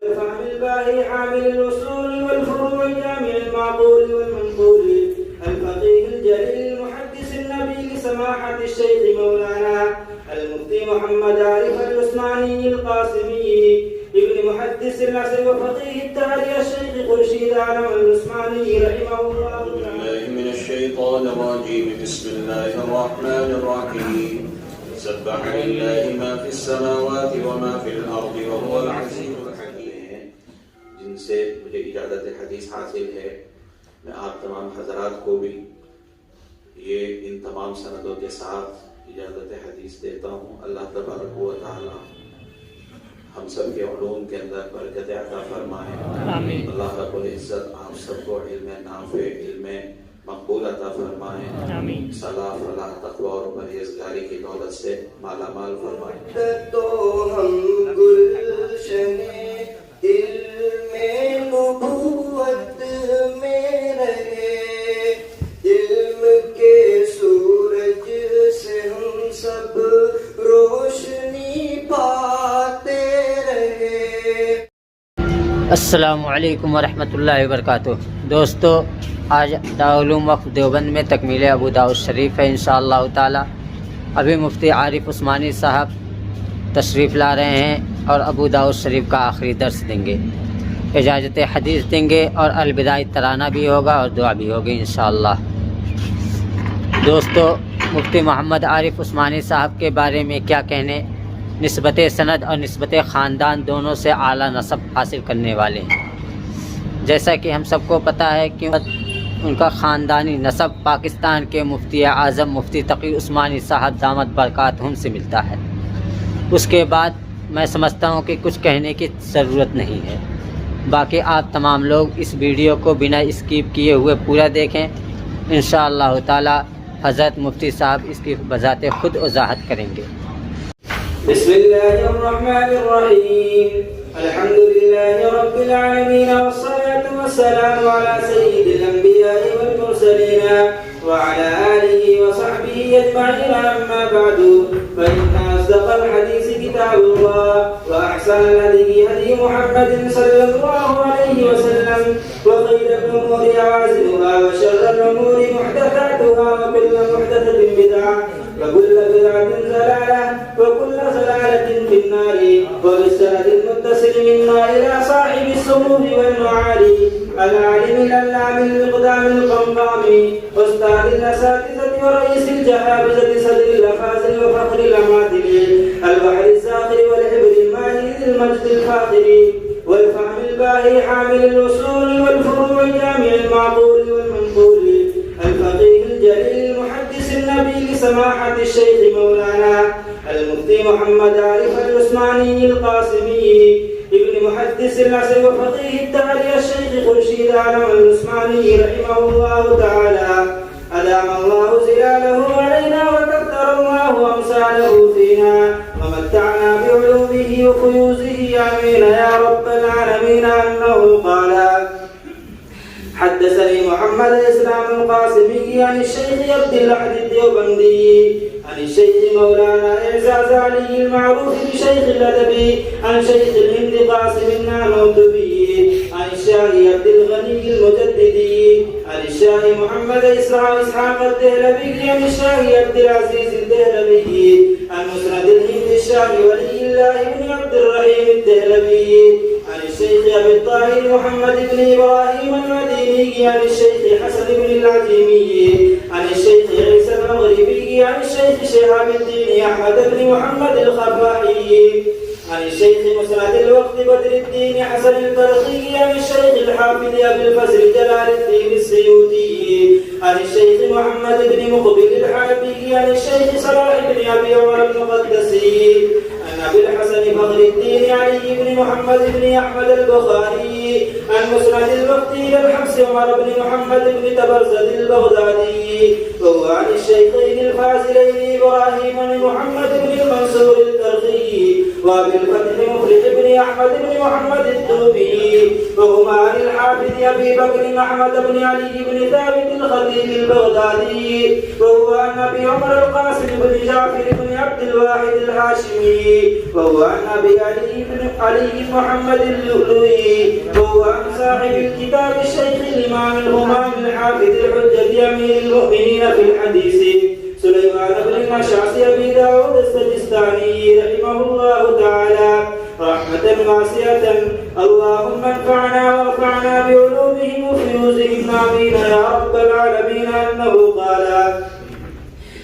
الفهم الباهي حامل الأصول والفروع الجامع المعقول والمنقول الفقيه الجليل المحدث النبي لسماحة الشيخ مولانا المفتي محمد عارف العثماني القاسمي ابن محدث العصر وفقيه التاريخ الشيخ خورشيد عالم العثماني رحمه الله تعالى. من الشيطان الرجيم. بسم الله الرحمن الرحيم. سبح لله ما في السماوات وما في الأرض وهو العزيز الحكيم. जिनसे मुझे इजाज़त हदीस हासिल है, मैं आप तमाम हज़रात को भी ये इन तमाम सनदों के साथ इजाज़त हदीस देता हूँ। अल्लाह तबारक व तआला हम सब के उलूम के अंदर बरकत अता फरमाए। अल्लाह रब्बुल इज़्ज़त आप सबको इल्म नाफ़े, इल्म मक़बूल अता फरमाए। सलाह फलाह तक़वा और परहेज़गारी की दौलत से माला माल फरमाए। तो हम गुलशने इल्मे नबूवत में रहे, इल्म के सूरज से हम सब रोशनी पाते रहे। अस्सलामु अलैकुम वरहमतुल्लाहि वबरकातुह। दोस्तों, आज दारुल उलूम वक़्फ़ देवबंद में तकमील अबू दाऊद शरीफ है इंशाअल्लाह ताला। अभी मुफ्ती आरिफ उस्मानी साहब तशरीफ़ ला रहे हैं और अबू दाऊद शरीफ का आखिरी दर्स देंगे, इजाज़त हदीस देंगे और अलविदाई तराना भी होगा और दुआ भी होगी इंशाअल्लाह। दोस्तों, मुफ्ती मोहम्मद आरिफ उस्मानी साहब के बारे में क्या कहने। निस्बत सनद और निस्बत ख़ानदान दोनों से आला नसब हासिल करने वाले हैं। जैसा कि हम सबको पता है कि उनका ख़ानदानी नसब पाकिस्तान के मुफ्ती आज़म मुफ्ती तक़ी उस्मानी साहब दामत बरकातहुम से मिलता है। उसके बाद मैं समझता हूँ कि कुछ कहने की ज़रूरत नहीं है। बाकी आप तमाम लोग इस वीडियो को बिना स्किप किए हुए पूरा देखें। इंशाअल्लाह ताला हज़रत मुफ्ती साहब इसकी बज़ाते ख़ुद वज़ाहत करेंगे। बिस्मिल्लाहिर्रहमानिर्रहीम। अल्हम्दुलिल्लाहि रब्बिल आलमीन वस्सलातु वस्सलामु अला सय्यिदिल अंबिया'i वल मुरसलीन व अला आलिहि व सहबिहि अजमईन। अम्मा बअदु फइन्न अस्दक़ल हदीस किताबुल्लाह व अहसनल हदी हदी मुहम्मदिन सल्लल्लाहु अलैहि वसल्लम व खैरल उमूरि आवाज़िमुहा व शर्रल उमूरि मुहदसातुहा व कुल्लु मुहदसतिन बिदअह व कुल्लु बिदअतिन ज़लालह व कुल्लु ज़लालतिन फिन्नार व बिस्सनद المتصل منا إلى صاحب السمو والمعالي العالم العلام المقدام القمقام أستاذ الأساتذة ورئيس الجهابزة صدر الأفاضل وفخر الأماثل البحر الزاخر والحبر الماجد المجد الفاخر والفهم الباهي حامل الأصول والفروع الجامع المعقول والمنقول الفقيه الجليل المحدث النبي لسماحة الشيخ مولانا المفتي محمد عارف العثماني القاسمي ابن محدث العصر وفقيه التاريخ الشيخ خورشيد عالم العثماني رحمه الله تعالى. أدام الله زلاله علينا وكثر الله أمثاله فينا ومتعنا بعلومه وفيوزه آمين يا رب العالمين. أنه قال: حدثني محمد الإسلام القاسمي عن الشيخ عبد الأحد الديوبندي عن الشيخ مولانا إعزاز علي المعروف بشيخ الأدب عن شيخ الهند قاسم النانوتبي عن الشاه عبد الغني المجددي عن الشاه محمد إسحاق الدهلوي عن الشاه عبد العزيز الدهلوي عن مسند الهند الشاه ولي الله بن عبد الرحيم الدهلوي عن الشيخ أبي الطاهر محمد بن إبراهيم المديني عن الشيخ حسن بن العجيمي عن الشيخ عيسى المغربي عن الشيخ شهاب الدين أحمد بن محمد الخفاحي عن الشيخ مسند الوقت بدر الدين حسن البرقي عن الشيخ الحافظ أبي الفزل جلال الدين السيوطي عن الشيخ محمد بن مقبل الحلبي عن الشيخ صلاح بن أبي عمر المقدسي عن أبي الحسن فخر الدين علي بن محمد بن أحمد البخاري عن مسند الوقت إلى الحبس عمر بن محمد بن تبرزد البغدادي وهو عن الشيخين الفاضلين إبراهيم بن محمد بن المنصور الكرخي وأبي الفتح مخلد بن أحمد بن محمد الدوبي، وهما عن الحافظ أبي بكر أحمد بن علي بن ثابت الخطيب البغدادي، وهو عن أبي عمر القاسم بن جعفر بن عبد الواحد الهاشمي، وهو عن أبي علي محمد اللؤلؤي، وهو عن صاحب الكتاب الشيخ الإمام الهمام الحافظ الحجة أمير المؤمنين في الحديث سليمان بن الأشعث أبي داود السجستاني رحمه الله تعالى رحمة واسعة. اللهم انفعنا وارفعنا بعلومهم وفيوزهم آمين يا رب العالمين. أنه قال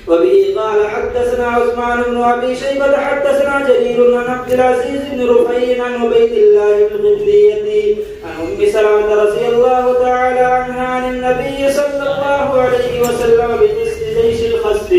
وبه قال حدثنا عثمان بن أبي شيبة حدثنا جرير عن عبد العزيز بن رفيع عن عبيد الله بن الخدرية عن أم سلمة رضي الله تعالى عنها عن النبي صلى الله عليه وسلم بقصة جيش الخسف.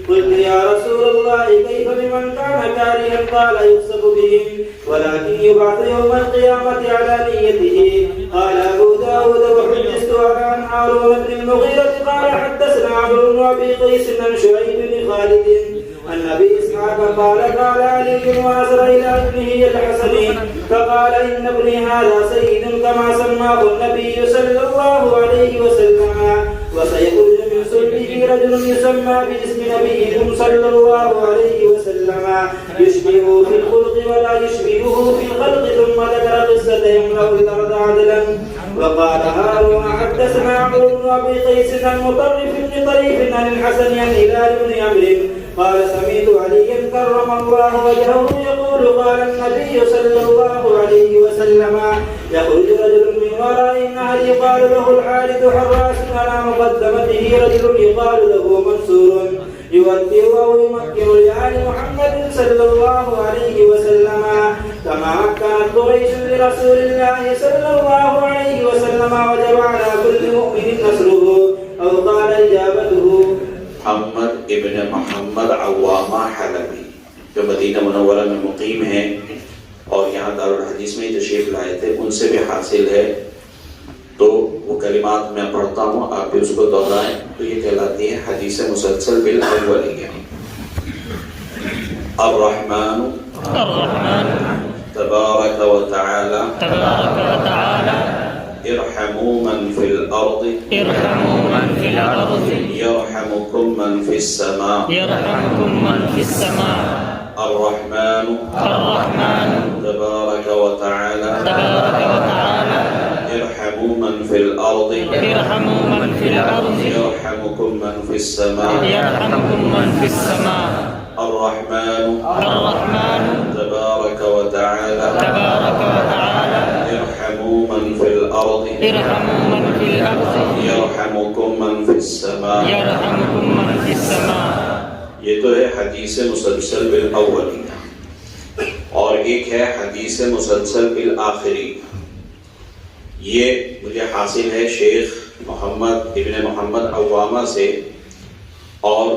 قلت يا رسول الله كيف بمن كان كارها؟ قال يخسف بهم ولكن يبعث يوم القيامة على نيته. قال أبو داود وحدثت عن هارون بن المغيرة قال حدثنا عمرو بن أبي قيس عن شعيب بن خالد عن أبي إسحاق قال علي ونظر إلى ابنه الحسن فقال إن ابني هذا سيد كما سماه النبي صلى الله عليه وسلم، وسيخرج من صلبه رجل يسمى باسم نبيكم صلى الله عليه وسلم يشبهه في الخلق ولا يشبهه في الخلق. ثم ذكر قصة يملأ الأرض عدلا. وقال هارون حدثنا عمرو بن أبي قيس عن مطرف بن طريف عن الحسن عن هلال بن عمرو قال سمعت عليا كرم الله وجهه يقول قال النبي صلى الله عليه وسلم يخرج رجل من وراء النهر يقال له الحارث حراس على مقدمته رجل يقال له منصور يودع أو يمكن لآل محمد صلى الله عليه وسلم كما مكنت قريش لرسول الله صلى الله عليه وسلم وجب على كل مؤمن نصره أو قال إجابته. محمد इब्न मोहम्मद अव्वामा हलबी जो मदीना मुनव्वरा में मुकीम हैं और यहाँ दारुल हदीस में तशरीफ लाए थे, उनसे भी हासिल है। तो वो कलिमात मैं पढ़ता हूँ, आप भी उसको दोहराएं। तो ये कहलाती है हदीस मुसलसल बिल अव्वलिया। अर्रहमान तबारक व तआला इरहमू मन फिल अर्द यरहमुकुम मन फिस समा। अर्रहमान तबारक व तआला इरहमू मन फिल अर्द यरहमुकुम मन फिस समा। الرحمن تبارك وتعالى ارحموا من في الأرض يرحمكم من في السماء। ये तो है हदीस मुसलसल बिल अव्वली और एक है हदीस मुसलसल बिल आखिरी। ये मुझे हासिल है शेख मोहम्मद इब्न मोहम्मद अव्वामा से। और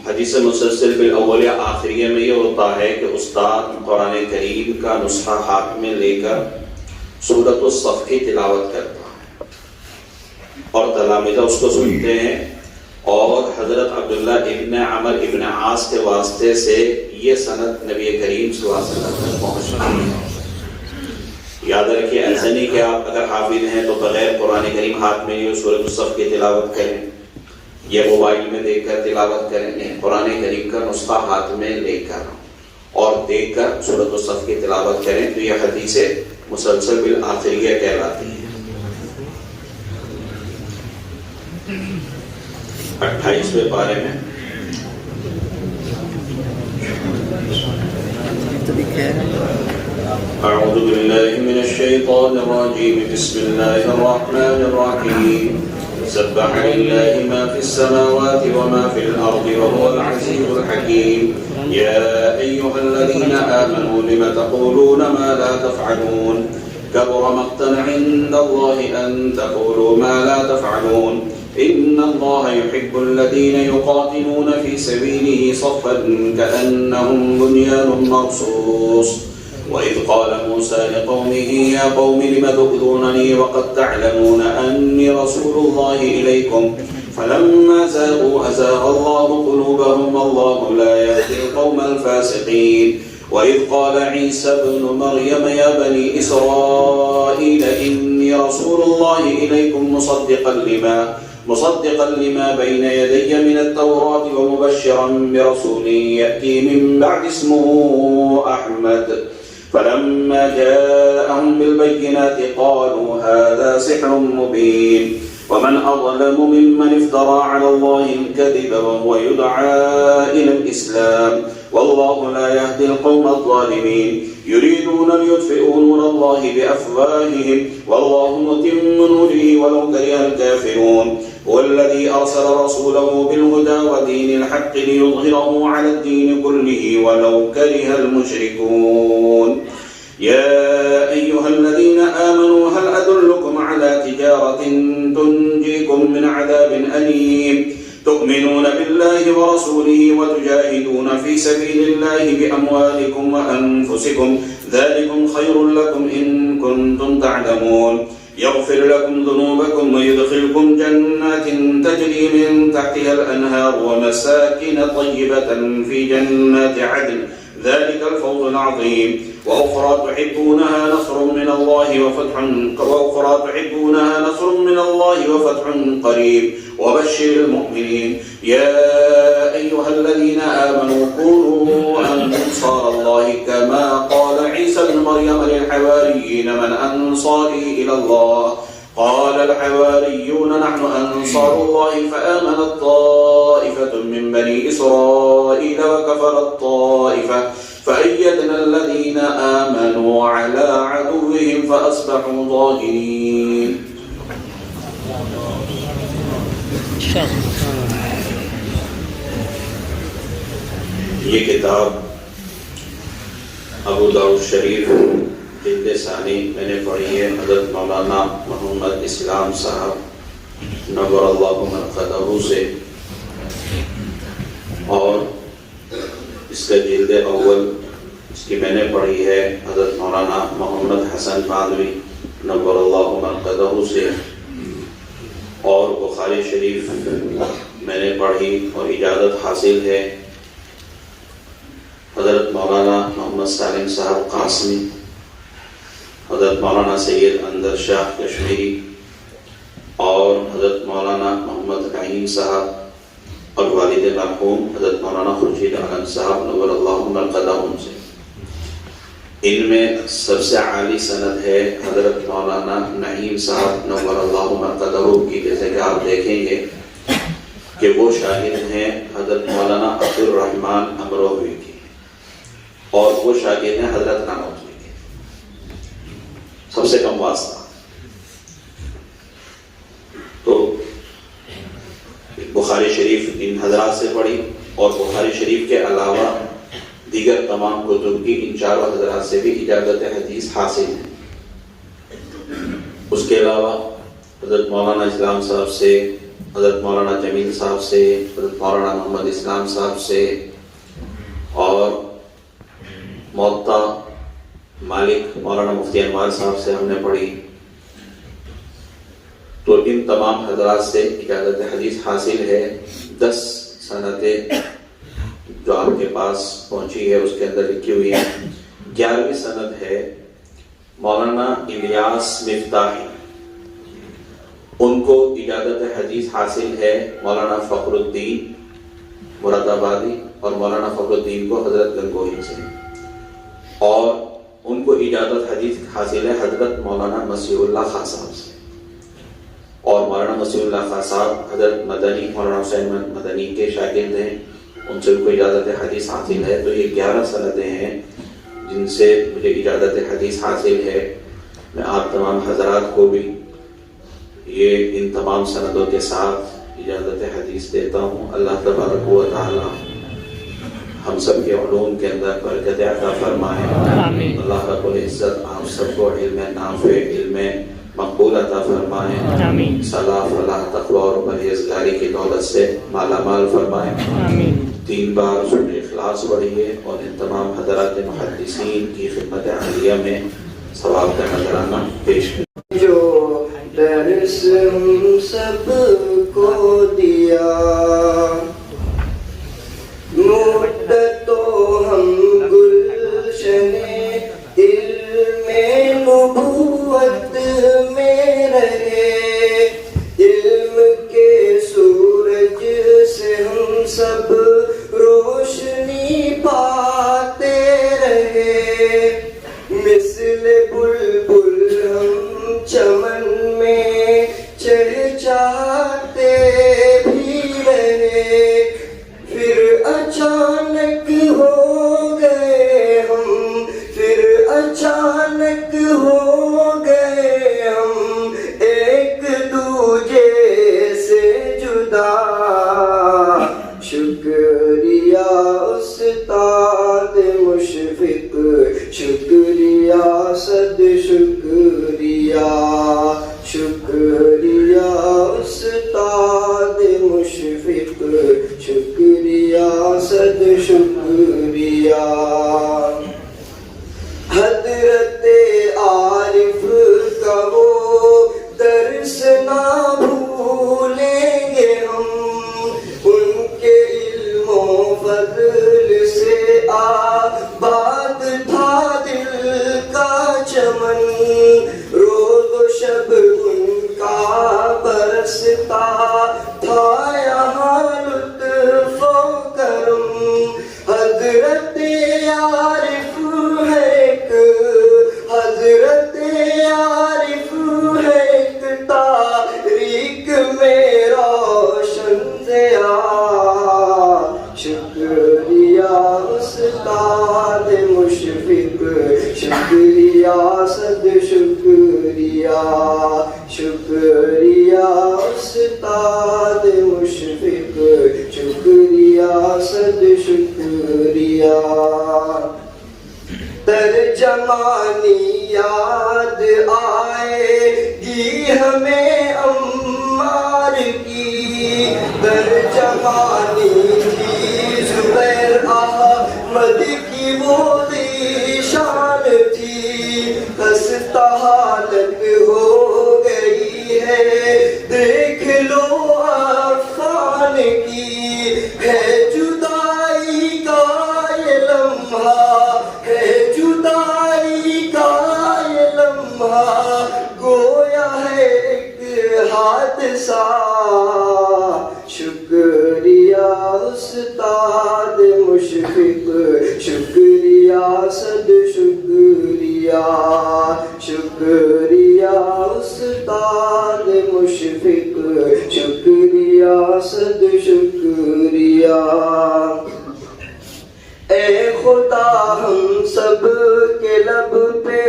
हदीस मुसलसल बिल अव्वलिया आखिरिया में ये होता है कि उस्ताद कुरान करीम का नुस्खा हाथ में लेकर सूरत उस-सफ़ की तिलावत करता है और तलामिज़ा उसको सुनते हैं। और हज़रत अब्दुल्ला इब्न अमर इब्न आस के वास्ते से ये सनद नबी करीम सल्लल्लाहु अलैहि वसल्लम तक पहुँचती है। याद रखिए, ऐसा नहीं कि आप अगर हाफिज हैं तो बगैर कुरान करीम हाथ में ये सूरत उस-सफ़ की तिलावत करें या मोबाइल में देखकर तिलावत करेंगे। कुरान करीम का नुस्खा हाथ में लेकर और देखकर सूरत उस-सफ़ की तिलावत करें तो यह हदीस मुसलसल बिल आखिरिया कहलाती है। 28वें पारे में अऊज़ु बिल्लाहि मिनश शैतानिर रजीम बिस्मिल्लाहिर रहमानिर रहीम सब्बह लिल्लाहि मा फिस समावाति व मा फिल अर्दि व हुवल अज़ीज़ुल हकीम। या अय्युहल्लज़ीना आमनू लिमा तक़ूलूना मा ला तफ़अलून कबुरा मक़्तन इंदल्लाहि अन तक़ूलू मा ला तफ़अलून इन्नल्लाहा युहिब्बुल्लज़ीना युक़ातिलूना फ़ी सबीलिही सफ़्फ़न कअन्नहुम बुन्यानुम मरसूस। وإذ قال موسى لقومه يا قوم لم تؤذونني وقد تعلمون أني رسول الله إليكم فلما زاغوا أزاغ الله قلوبهم والله لا يهدي القوم الفاسقين وإذ قال عيسى ابن مريم يا بني إسرائيل إني رسول الله إليكم مصدقا لما بين يدي من التوراة ومبشرا برسول يأتي من بعد اسمه أحمد فلما جاءهم بالبينات قالوا هذا سحر مبين ومن أظلم ممن افترى على الله الكذب وهو يدعى إلى الإسلام والله لا يهدي القوم الظالمين يريدون ليطفئوا نور الله بأفواههم والله متم نوره ولو كره الكافرون هو الذي أرسل رسوله بالهدى ودين الحق ليظهره على الدين كله ولو كره المشركون يا أيها الذين آمنوا هل أدلكم على تجارة تنجيكم من عذاب أليم تؤمنون بالله ورسوله وتجاهدون في سبيل الله بأموالكم وأنفسكم ذلكم خير لكم إن كنتم تعلمون يغفر لكم ذنوبكم ويدخلكم جنات تجري من تحتها الأنهار ومساكن طيبة في جنات عدن ذلك الفوز العظيم وأخرى تحبونها نصر من الله وفتح قريب وبشر المؤمنين يا أيها الذين آمنوا كونوا أنصار الله كما قال عيسى ابن مريم للحواريين من أنصاري إلى الله قال الحواريون نحن أنصار الله فآمنت طائفة من بني إسرائيل وكفرت طائفة فأيدنا الذين آمنوا على عدوهم فأصبحوا ظاهرين. یہ کتاب ابو داؤد شریف جلد ثانی میں نے پڑھی ہے. حضرت مولانا محمد اسلام صاحب نور اللہ مرقدہ سے, اور اس کا جلد اول اس کی میں نے پڑھی ہے حضرت مولانا محمد حسن مانوی نور اللہ مرقدہ سے, اور بخاری شریف میں نے پڑھی اور اجازت حاصل ہے حضرت مولانا محمد سالم صاحب قاسمی, حضرت مولانا سید اندر شاہ کشمیری اور حضرت مولانا محمد رحیم صاحب اور والد مرحوم حضرت مولانا خورشید عالم صاحب نور اللہ مرقدہ سے. ان میں سب سے عالی سند ہے حضرت مولانا نعیم صاحب نور اللہ مرقدہ کی, جیسے کہ آپ دیکھیں گے کہ وہ شاگرد ہیں حضرت مولانا عبد الرحمن امروہوی کی, اور وہ شاگرد ہیں حضرت نانوتوی کے. سب سے کم واسطہ. تو بخاری شریف ان حضرات سے پڑھی, اور بخاری شریف کے علاوہ دیگر تمام کتب کی ان چاروں حضرات سے بھی اجازت حدیث حاصل ہے. اس کے علاوہ حضرت مولانا اسلام صاحب سے, حضرت مولانا جمیل صاحب سے, حضرت مولانا محمد اسلام صاحب سے, اور موطا مالک مولانا مفتی انوار صاحب سے ہم نے پڑھی. تو ان تمام حضرات سے اجازت حدیث حاصل ہے. 10 سندیں جو آپ کے پاس پہنچی ہے اس کے اندر لکھی ہوئی ہے. 11ویں سند ہے مولانا الیاس مفتاحی, ان کو اجازت حدیث حاصل ہے مولانا فخر الدین مراد آبادی, اور مولانا فخر الدین کو حضرت گنگوہی سے, اور ان کو اجازت حدیث حاصل ہے حضرت مولانا مسیح اللہ خان صاحب سے, اور مولانا مسیح اللہ خان صاحب حضرت مدنی مولانا حسین مدنی کے شاگرد ہیں, ان سے کو اجازت حدیث حاصل ہے. تو یہ 11 سندیں ہیں جن سے مجھے اجازت حدیث حاصل ہے. میں آپ تمام حضرات کو بھی یہ ان تمام سندوں کے ساتھ اجازت حدیث دیتا ہوں. اللہ تبارک و تعالی ہم سب کے علوم کے اندر برکت عطا فرمائے. اللہ رب العزت آپ سب کو علم نافع, علم مقبول عطا فرمائے. صلاح فلاح تقوی اور پرہیزگاری کی دولت سے مالا مال فرمائے. 3 بار سورۃ اخلاص پڑھیے, اور ان تمام حضرات محدثین کی خدمت عالیہ میں ثواب کا نذرانہ پیش کریں. جو درس ہم سب کو دیا مدتوں ہم گل شکریہ شکریہ استاد مشفق شکریہ صد شکریہ حضرت عارف کا وہ درس نہ بھولیں گے ہم ان کے علم و فضل سے آباد تھا دل کا چمن روز و شب ان کا برستا تھا یہاں لطف و کرم حضرت عارف ہے ایک حضرت عارف ہے ایک تاریک میں روشن ضیا شکریہ استاد مشفق شکریہ صد شکریہ شکریہ استاد مشفق شکریہ صد شکریہ ترجمانی یاد آئے گی ہمیں عمار کی ترجمانی تھی زبیر احمد کی وہ ذیشان تھی خستہ حالت ہو گئی ہے دیکھ لو عفان کی ہے جدائی کا یہ لمحہ ہے جدائی کا یہ لمحہ گویا ہے ایک حادثہ شکریہ استاد مشفق شکریہ صد شکریہ شکریہ استاد مشفق شکریہ صد شکریہ اے خدا ہم سب کے لب پہ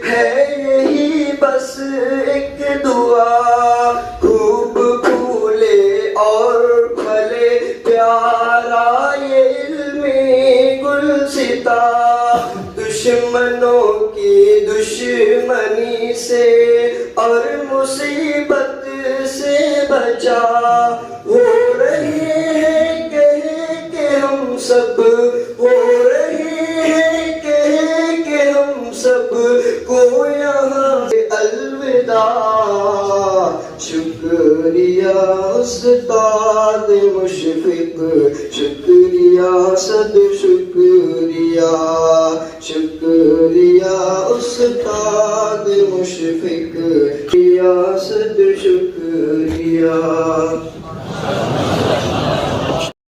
ہے یہی بس ایک دعا خوب پھولے اور پھلے پیارا یہ علمی گلستہ دشمنوں کی دشمنی سے اور مصیبت سے بچا ہو رہے ہیں کہ ہم سب ہو رہے ہیں کہ ہم سب کو یہاں سے الوداع شکریہ استاد مشفق شکریہ صد شکریہ شکریہ استاد مشفق شکریہ صد